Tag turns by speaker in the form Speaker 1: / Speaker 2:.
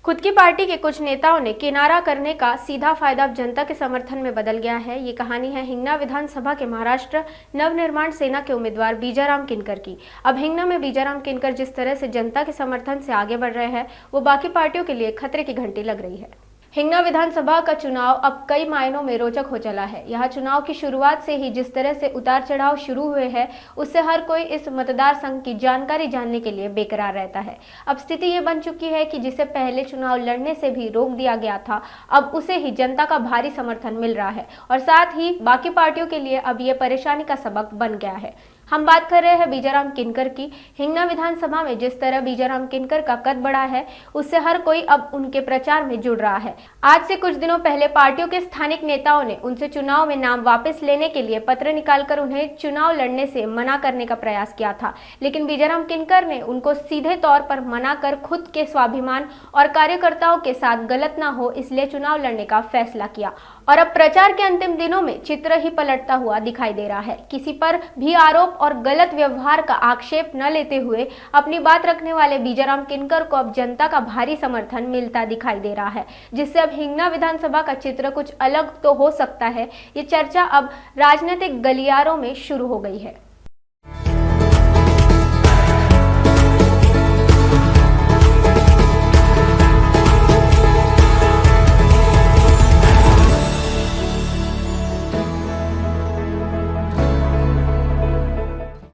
Speaker 1: खुद की पार्टी के कुछ नेताओं ने किनारा करने का सीधा फायदा अब जनता के समर्थन में बदल गया है। ये कहानी है हिंगना विधानसभा के महाराष्ट्र नवनिर्माण सेना के उम्मीदवार बीजाराम किनकर की। अब हिंगना में बीजाराम किनकर जिस तरह से जनता के समर्थन से आगे बढ़ रहे हैं, वो बाकी पार्टियों के लिए खतरे की घंटी लग रही है। हिंगना विधानसभा का चुनाव अब कई मायनों में रोचक हो चला है। यहाँ चुनाव की शुरुआत से ही जिस तरह से उतार चढ़ाव शुरू हुए हैं, उससे हर कोई इस मतदार संघ की जानकारी जानने के लिए बेकरार रहता है। अब स्थिति ये बन चुकी है कि जिसे पहले चुनाव लड़ने से भी रोक दिया गया था, अब उसे ही जनता का भारी समर्थन मिल रहा है और साथ ही बाकी पार्टियों के लिए अब ये परेशानी का सबक बन गया है। हम बात कर रहे हैं बीजाराम किनकर की। हिंगना विधानसभा में जिस तरह बीजाराम किनकर का कद बढ़ा है, उससे हर कोई अब उनके प्रचार में जुड़ रहा है। आज से कुछ दिनों पहले पार्टियों के स्थानिक नेताओं ने उनसे चुनाव में नाम वापस लेने के लिए पत्र निकालकर उन्हें चुनाव लड़ने से मना करने का प्रयास किया था, लेकिन बीजाराम किनकर ने उनको सीधे तौर पर मना कर खुद के स्वाभिमान और कार्यकर्ताओं के साथ गलत ना हो, इसलिए चुनाव लड़ने का फैसला किया। और अब प्रचार के अंतिम दिनों में चित्र ही पलटता हुआ दिखाई दे रहा है। किसी पर भी आरोप और गलत व्यवहार का आक्षेप न लेते हुए अपनी बात रखने वाले बीजाराम किनकर को अब जनता का भारी समर्थन मिलता दिखाई दे रहा है, जिससे अब हिंगना विधानसभा का चित्र कुछ अलग तो हो सकता है। ये चर्चा अब राजनीतिक गलियारों में शुरू हो गई है।